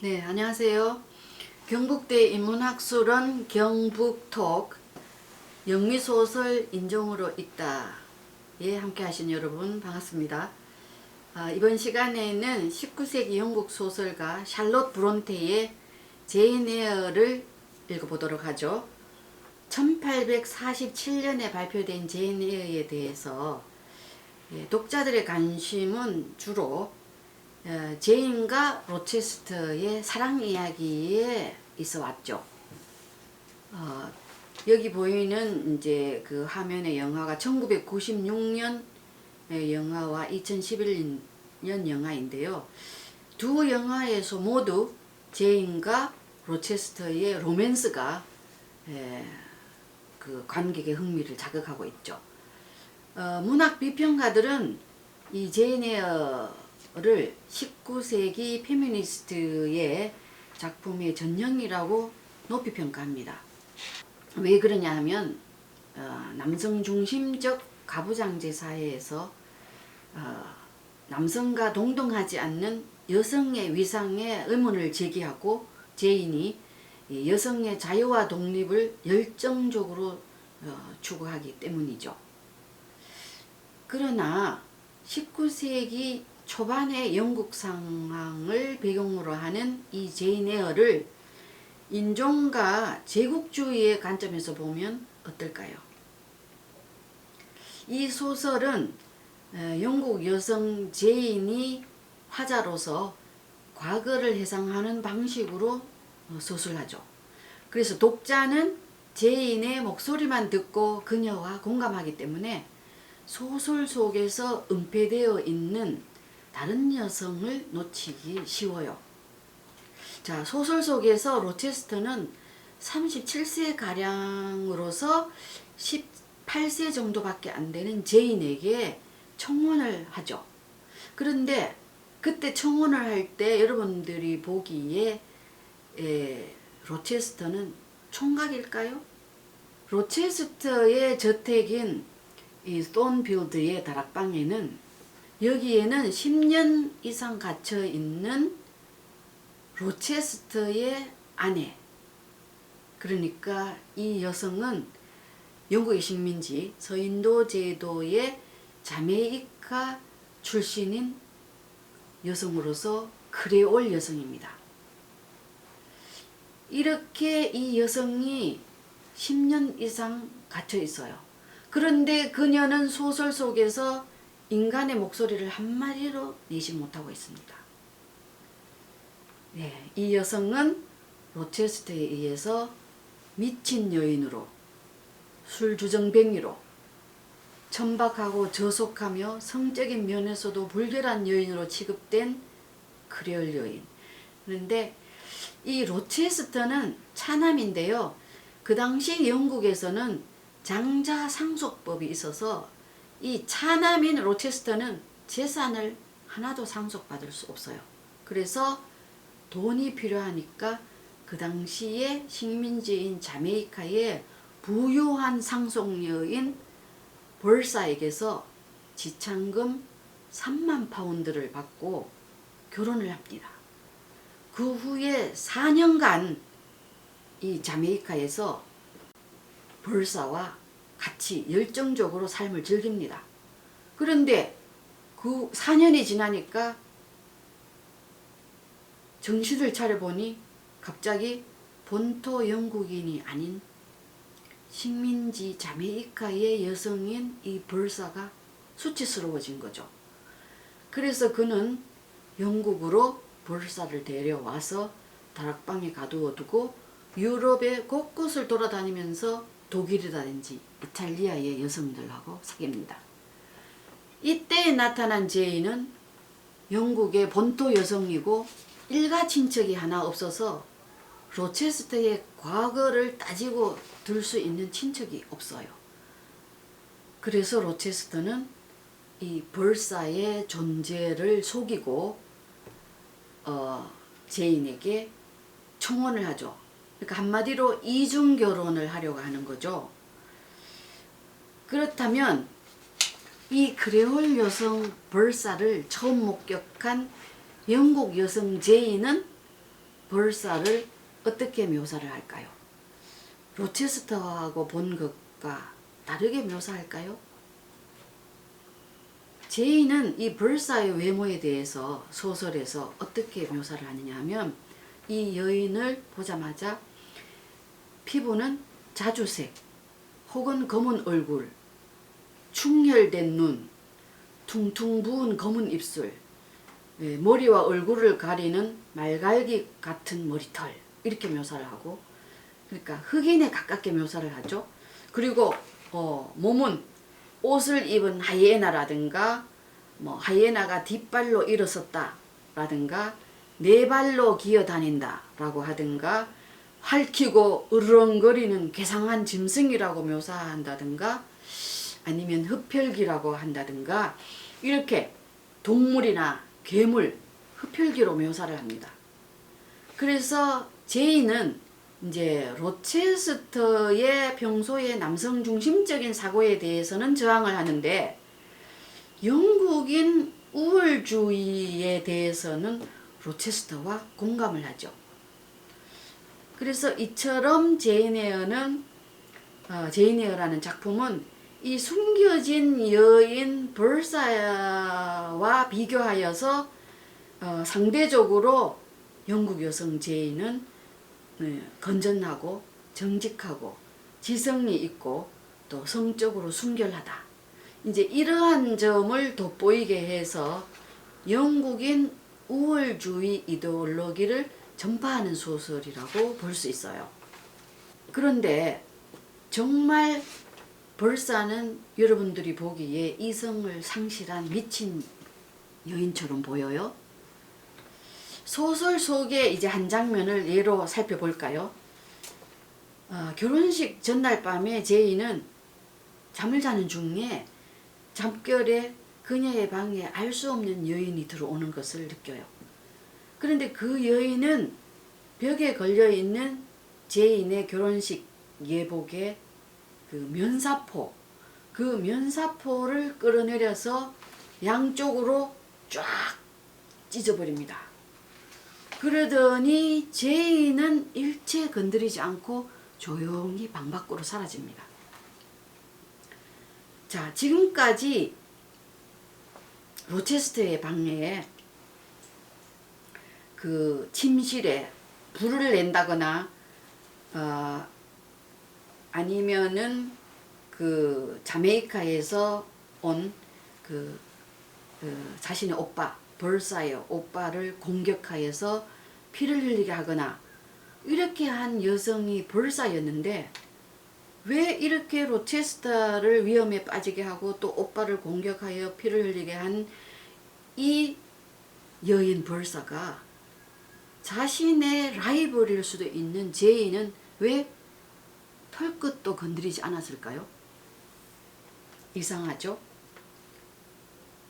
네, 안녕하세요. 경북대 인문학술원 경북톡 영미소설 인종으로 있다에 함께 하신 여러분 반갑습니다. 이번 시간에는 19세기 영국 소설가 샬롯 브론테의 제인 에어를 읽어보도록 하죠. 1847년에 발표된 제인 에어에 대해서 독자들의 관심은 주로 제인과 로체스터의 사랑 이야기에 있어 왔죠. 여기 보이는 이제 그 화면의 영화가 1996년 영화와 2011년 영화인데요. 두 영화에서 모두 제인과 로체스터의 로맨스가 그 관객의 흥미를 자극하고 있죠. 문학 비평가들은 이 제인 에어를 19세기 페미니스트의 작품의 전형이라고 높이 평가합니다. 왜 그러냐 하면 남성 중심적 가부장제 사회에서 남성과 동등하지 않는 여성의 위상에 의문을 제기하고 제인이 여성의 자유와 독립을 열정적으로 추구하기 때문이죠. 그러나 19세기 초반의 영국 상황을 배경으로 하는 이 제인 에어를 인종과 제국주의의 관점에서 보면 어떨까요? 이 소설은 영국 여성 제인이 화자로서 과거를 회상하는 방식으로 서술하죠. 그래서 독자는 제인의 목소리만 듣고 그녀와 공감하기 때문에 소설 속에서 은폐되어 있는 다른 여성을 놓치기 쉬워요. 자, 소설 속에서 로체스터는 37세 가량으로서 18세 정도밖에 안 되는 제인에게 청혼을 하죠. 그런데 그때 청혼을 할 때 여러분들이 보기에 로체스터는 총각일까요? 로체스터의 저택인 이 스톤필드의 다락방에는 여기에는 10년 이상 갇혀 있는 로체스터의 아내, 그러니까 이 여성은 영국의 식민지 서인도 제도의 자메이카 출신인 여성으로서 크레올 여성입니다. 이렇게 이 여성이 10년 이상 갇혀 있어요. 그런데 그녀는 소설 속에서 인간의 목소리를 한마디로 내지 못하고 있습니다. 네, 이 여성은 로체스터에 의해서 미친 여인으로, 술주정뱅이로, 천박하고 저속하며 성적인 면에서도 불결한 여인으로 취급된 크레올 여인. 그런데 이 로체스터는 차남인데요. 그 당시 영국에서는 장자 상속법이 있어서 이 차남인 로체스터는 재산을 하나도 상속받을 수 없어요. 그래서 돈이 필요하니까 그 당시에 식민지인 자메이카의 부유한 상속녀인 벌사에게서 지참금 3만 파운드를 받고 결혼을 합니다. 그 후에 4년간 이 자메이카에서 벌사와 같이 열정적으로 삶을 즐깁니다. 그런데 그 4년이 지나니까 정신을 차려보니 갑자기 본토 영국인이 아닌 식민지 자메이카의 여성인 이 벌사가 수치스러워진 거죠. 그래서 그는 영국으로 벌사를 데려와서 다락방에 가두어두고 유럽의 곳곳을 돌아다니면서 독일이라든지 이탈리아의 여성들하고 사귀입니다. 이때 나타난 제인은 영국의 본토 여성이고 일가 친척이 하나 없어서 로체스터의 과거를 따지고 들 수 있는 친척이 없어요. 그래서 로체스터는 이 벌사의 존재를 속이고 제인에게 청혼을 하죠. 그러니까 한마디로 이중 결혼을 하려고 하는 거죠. 그렇다면 이 크레올 여성 벌사를 처음 목격한 영국 여성 제인은 벌사를 어떻게 묘사를 할까요? 로체스터하고 본 것과 다르게 묘사할까요? 제인은 이 벌사의 외모에 대해서 소설에서 어떻게 묘사를 하느냐 하면, 이 여인을 보자마자 피부는 자주색 혹은 검은 얼굴, 충혈된 눈, 퉁퉁 부은 검은 입술, 머리와 얼굴을 가리는 말갈기 같은 머리털, 이렇게 묘사를 하고, 그러니까 흑인에 가깝게 묘사를 하죠. 그리고 몸은 옷을 입은 하이에나라든가, 하이에나가 뒷발로 일어섰다라든가, 네 발로 기어다닌다라고 하든가, 핥히고 으르렁거리는 괴상한 짐승이라고 묘사한다든가, 아니면 흡혈귀라고 한다든가, 이렇게 동물이나 괴물, 흡혈귀로 묘사를 합니다. 그래서 제인은 이제 로체스터의 평소의 남성 중심적인 사고에 대해서는 저항을 하는데, 영국인 우월주의에 대해서는 로체스터와 공감을 하죠. 그래서 이처럼 제인 에어라는 작품은 이 숨겨진 여인 벌사와 비교하여서 상대적으로 영국 여성 제인은 건전하고 정직하고 지성이 있고 또 성적으로 순결하다, 이제 이러한 점을 돋보이게 해서 영국인 우월주의 이데올로기를 전파하는 소설이라고 볼 수 있어요. 그런데 정말 벌사는 여러분들이 보기에 이성을 상실한 미친 여인처럼 보여요. 소설 속의 이제 한 장면을 예로 살펴볼까요? 결혼식 전날 밤에 제인은 잠을 자는 중에 잠결에 그녀의 방에 알 수 없는 여인이 들어오는 것을 느껴요. 그런데 그 여인은 벽에 걸려있는 제인의 결혼식 예복의 그 면사포를 끌어내려서 양쪽으로 쫙 찢어버립니다. 그러더니 제인은 일체 건드리지 않고 조용히 방 밖으로 사라집니다. 자, 지금까지 로체스터의 방에 그 침실에 불을 낸다거나 아니면은 그 자메이카에서 온 자신의 오빠, 벌사의 오빠를 공격하여서 피를 흘리게 하거나 이렇게 한 여성이 벌사였는데, 왜 이렇게 로체스터를 위험에 빠지게 하고 또 오빠를 공격하여 피를 흘리게 한 이 여인 벌사가 자신의 라이벌일 수도 있는 제인은 왜 털끝도 건드리지 않았을까요? 이상하죠?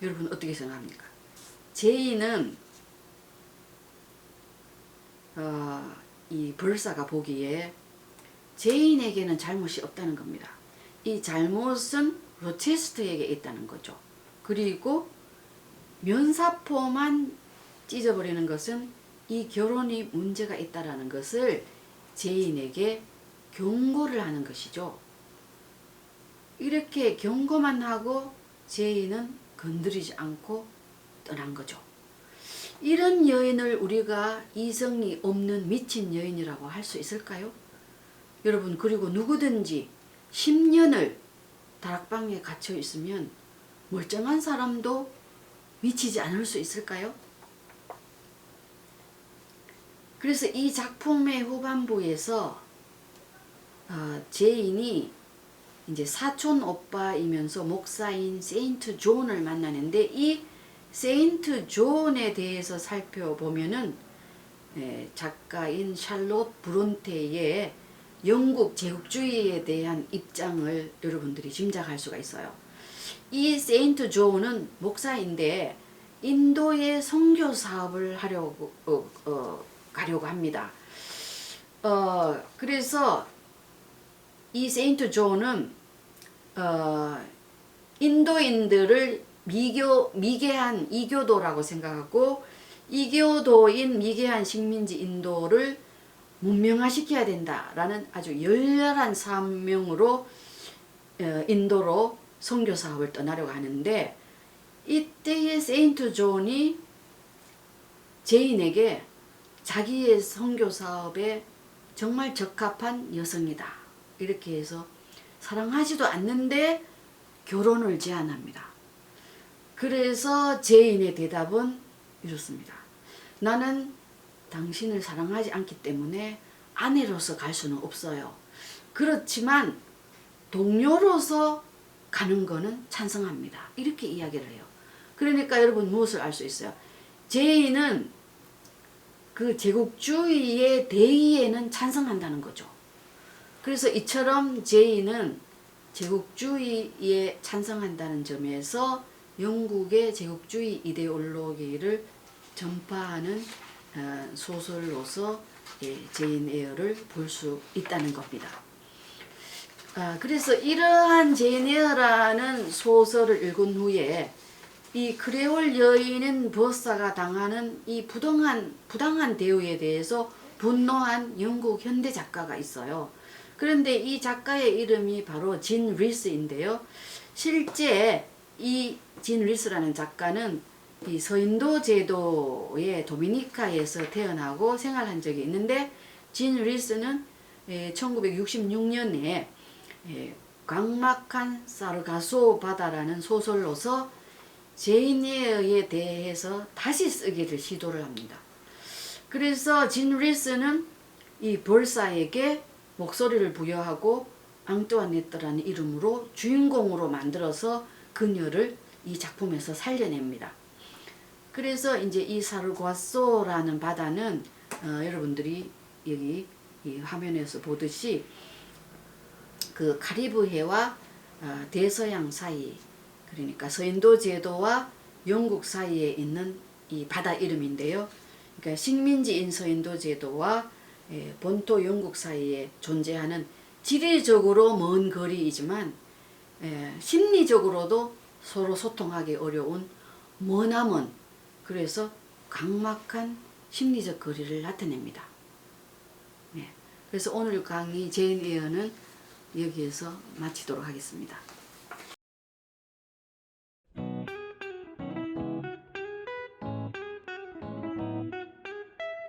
여러분 어떻게 생각합니까? 제인은 이 벌사가 보기에 제인에게는 잘못이 없다는 겁니다. 이 잘못은 로체스터에게 있다는 거죠. 그리고 면사포만 찢어버리는 것은 이 결혼이 문제가 있다라는 것을 제인에게 경고를 하는 것이죠. 이렇게 경고만 하고 제인은 건드리지 않고 떠난 거죠. 이런 여인을 우리가 이성이 없는 미친 여인이라고 할 수 있을까요? 여러분, 그리고 누구든지 10년을 다락방에 갇혀 있으면 멀쩡한 사람도 미치지 않을 수 있을까요? 그래서 이 작품의 후반부에서 제인이 이제 사촌 오빠이면서 목사인 세인트 존을 만나는데, 이 세인트 존에 대해서 살펴보면은 작가인 샬롯 브론테의 영국 제국주의에 대한 입장을 여러분들이 짐작할 수가 있어요. 이 세인트 존은 목사인데 인도에 선교 사업을 가려고 합니다. 그래서 이 세인트 존은 인도인들을 미개한 이교도라고 생각하고 이교도인 미개한 식민지 인도를 문명화시켜야 된다라는 아주 열렬한 사명으로 인도로 선교 사업을 떠나려고 하는데 이때의 세인트 존이 제인에게 자기의 선교 사업에 정말 적합한 여성이다 이렇게 해서 사랑하지도 않는데 결혼을 제안합니다. 그래서 제인의 대답은 이렇습니다. 나는 당신을 사랑하지 않기 때문에 아내로서 갈 수는 없어요. 그렇지만 동료로서 가는 거는 찬성합니다. 이렇게 이야기를 해요. 그러니까 여러분 무엇을 알 수 있어요? 제인은 그 제국주의의 대의에는 찬성한다는 거죠. 그래서 이처럼 제인은 제국주의에 찬성한다는 점에서 영국의 제국주의 이데올로기를 전파하는 소설로서 제인 에어를 볼 수 있다는 겁니다. 그래서 이러한 제인 에어라는 소설을 읽은 후에 이 크레올 여인인 버사가 당하는 이 부당한 대우에 대해서 분노한 영국 현대 작가가 있어요. 그런데 이 작가의 이름이 바로 진 리스인데요. 실제 이 진 리스라는 작가는 이 서인도 제도의 도미니카에서 태어나고 생활한 적이 있는데 진 리스는 1966년에 광막한 사르가소 바다라는 소설로서 제인 에어에 대해서 다시 쓰기를 시도를 합니다. 그래서 진 리스는 이 벌사에게 목소리를 부여하고 앙뚜아네트라는 이름으로 주인공으로 만들어서 그녀를 이 작품에서 살려냅니다. 그래서 이제 이 사르과소라는 바다는 여러분들이 여기 이 화면에서 보듯이 그 카리브해와 대서양 사이, 그러니까 서인도 제도와 영국 사이에 있는 이 바다 이름인데요. 그러니까 식민지인 서인도 제도와 본토 영국 사이에 존재하는 지리적으로 먼 거리이지만 심리적으로도 서로 소통하기 어려운 머나먼, 그래서 강막한 심리적 거리를 나타냅니다. 그래서 오늘 강의 제인 에어는 여기에서 마치도록 하겠습니다.